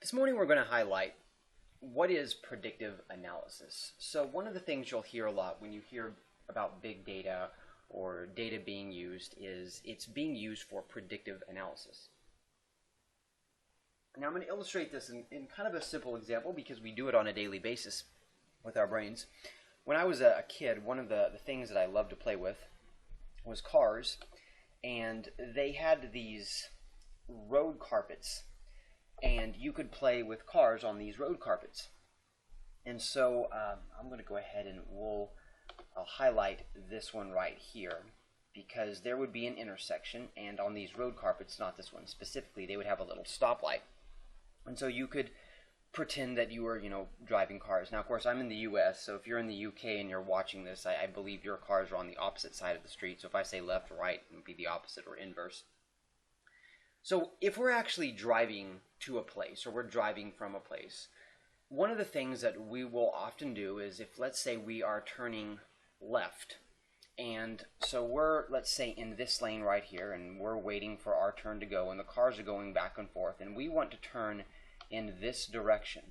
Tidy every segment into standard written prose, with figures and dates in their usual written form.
This morning we're going to highlight what is predictive analysis. So one of the things you'll hear a lot when you hear about big data or data being used is it's being used for predictive analysis. Now I'm going to illustrate this in kind of a simple example because we do it on a daily basis with our brains. When I was a kid, one of the things that I loved to play with was cars, and they had these road carpets, and you could play with cars on these road carpets. And so I'm going to go ahead and I'll highlight this one right here, because there would be an intersection, and on these road carpets, not this one specifically, they would have a little stoplight. And so you could pretend that you were, driving cars. Now, of course, I'm in the U.S., so if you're in the U.K. and you're watching this, I believe your cars are on the opposite side of the street. So if I say left or right, it would be the opposite or inverse. So if we're actually driving to a place, or we're driving from a place, one of the things that we will often do is, if let's say we are turning left, and so we're, let's say, in this lane right here, and we're waiting for our turn to go, and the cars are going back and forth, and we want to turn in this direction.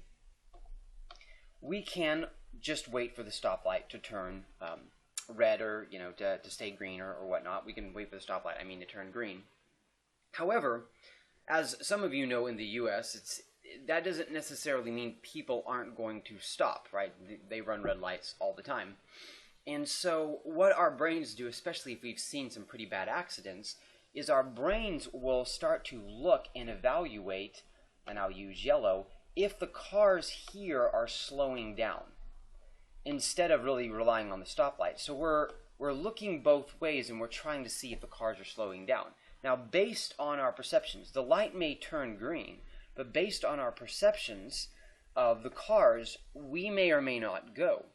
We can just wait for the stoplight to turn red, or to stay green, or whatnot. We can wait for the stoplight, to turn green. However, as some of you know, in the U.S., that doesn't necessarily mean people aren't going to stop, right? They run red lights all the time. And so what our brains do, especially if we've seen some pretty bad accidents, is our brains will start to look and evaluate, and I'll use yellow, if the cars here are slowing down, instead of really relying on the stoplight. So we're looking both ways, and we're trying to see if the cars are slowing down. Now, based on our perceptions, the light may turn green, but based on our perceptions of the cars, we may or may not go.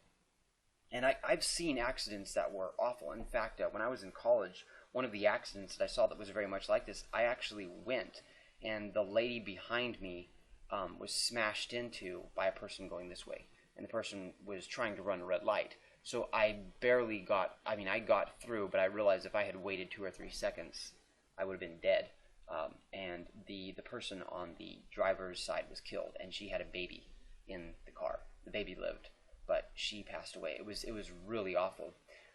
And I've seen accidents that were awful. In fact, when I was in college, one of the accidents that I saw that was very much like this, I actually went, and the lady behind me was smashed into by a person going this way. And the person was trying to run a red light. So I barely got, I got through, but I realized if I had waited 2 or 3 seconds, I would have been dead. And the person on the driver's side was killed, and she had a baby in the car. The baby lived, but she passed away. It was really awful.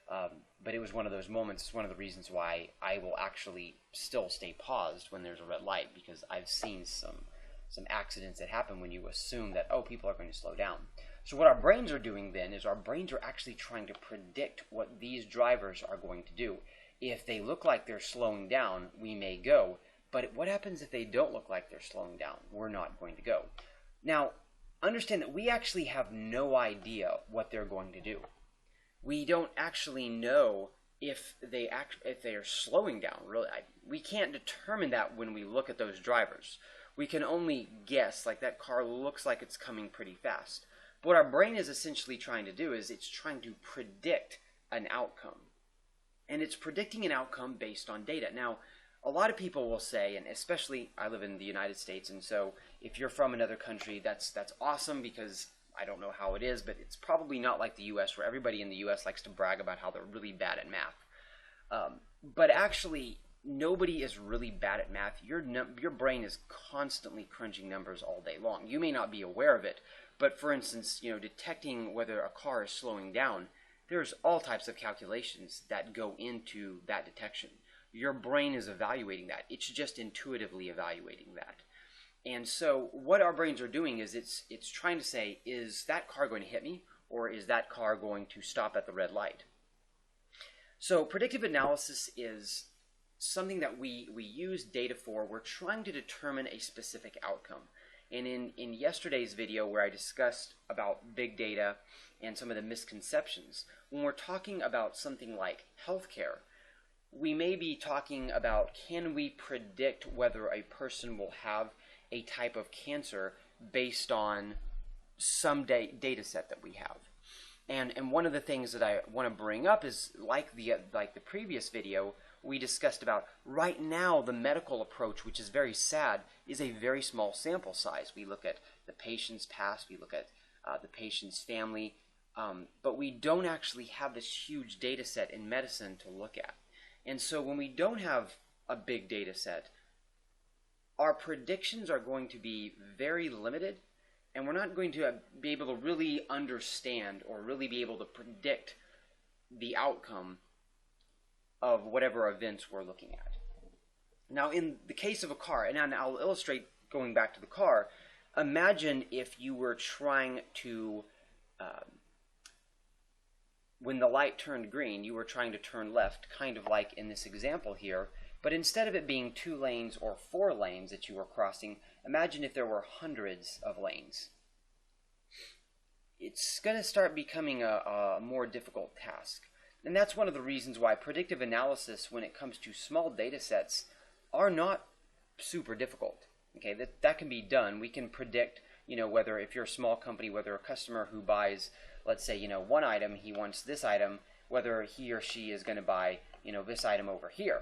But it was one of those moments. It's one of the reasons why I will actually still stay paused when there's a red light, because I've seen some accidents that happen when you assume that, oh, people are going to slow down. So what our brains are doing then is our brains are actually trying to predict what these drivers are going to do. If they look like they're slowing down, we may go. But what happens if they don't look like they're slowing down? We're not going to go. Now, understand that we actually have no idea what they're going to do. We don't actually know if they are slowing down. Really, we can't determine that when we look at those drivers. We can only guess, like that car looks like it's coming pretty fast. But what our brain is essentially trying to do is it's trying to predict an outcome. And it's predicting an outcome based on data. Now, a lot of people will say, and especially I live in the United States, and so if you're from another country, that's awesome, because I don't know how it is, but it's probably not like the U.S., where everybody in the U.S. likes to brag about how they're really bad at math. But actually, nobody is really bad at math. Your brain is constantly crunching numbers all day long. You may not be aware of it, but for instance, detecting whether a car is slowing down, there's all types of calculations that go into that detection. Your brain is evaluating that. It's just intuitively evaluating that. And so what our brains are doing is it's trying to say, is that car going to hit me, or is that car going to stop at the red light? So predictive analysis is something that we use data for. We're trying to determine a specific outcome. And in yesterday's video, where I discussed about big data and some of the misconceptions, when we're talking about something like healthcare, we may be talking about, can we predict whether a person will have a type of cancer based on some data set that we have. And one of the things that I want to bring up is, like the previous video, we discussed about, right now the medical approach, which is very sad, is a very small sample size. We look at the patient's past, we look at the patient's family, but we don't actually have this huge data set in medicine to look at. And so when we don't have a big data set, our predictions are going to be very limited, and we're not going to be able to really understand or really be able to predict the outcome of whatever events we're looking at. Now, in the case of a car, and I'll illustrate going back to the car, imagine if you were trying to, when the light turned green, you were trying to turn left, kind of like in this example here, but instead of it being 2 lanes or 4 lanes that you were crossing, imagine if there were hundreds of lanes. It's going to start becoming a more difficult task. And that's one of the reasons why predictive analysis, when it comes to small data sets, are not super difficult. Okay, that can be done. We can predict, whether if you're a small company, whether a customer who buys, let's say, one item, he wants this item, whether he or she is going to buy, this item over here.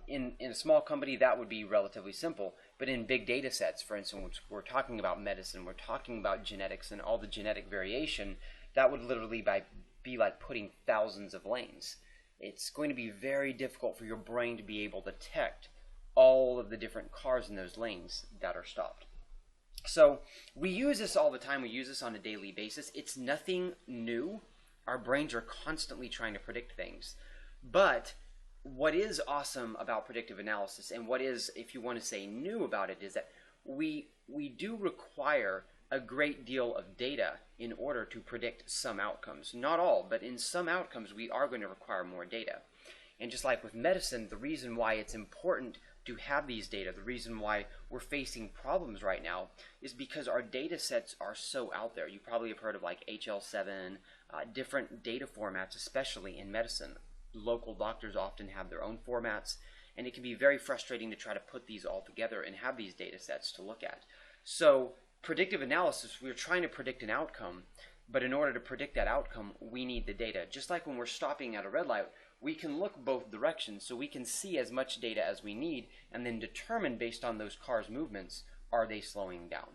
In a small company, that would be relatively simple. But in big data sets, for instance, we're talking about medicine, we're talking about genetics and all the genetic variation, that would literally be like putting thousands of lanes. It's going to be very difficult for your brain to be able to detect all of the different cars in those lanes that are stopped. So we use this all the time. We use this on a daily basis. It's nothing new. Our brains are constantly trying to predict things. But what is awesome about predictive analysis, and what is, if you want to say, new about it, is that we do require a great deal of data in order to predict some outcomes. Not all, but in some outcomes we are going to require more data. And just like with medicine, the reason why it's important to have these data, the reason why we're facing problems right now, is because our data sets are so out there. You probably have heard of like HL7, different data formats, especially in medicine. Local doctors often have their own formats, and it can be very frustrating to try to put these all together and have these data sets to look at. So predictive analysis, we're trying to predict an outcome, but in order to predict that outcome, we need the data. Just like when we're stopping at a red light, we can look both directions, so we can see as much data as we need and then determine based on those cars' movements, are they slowing down?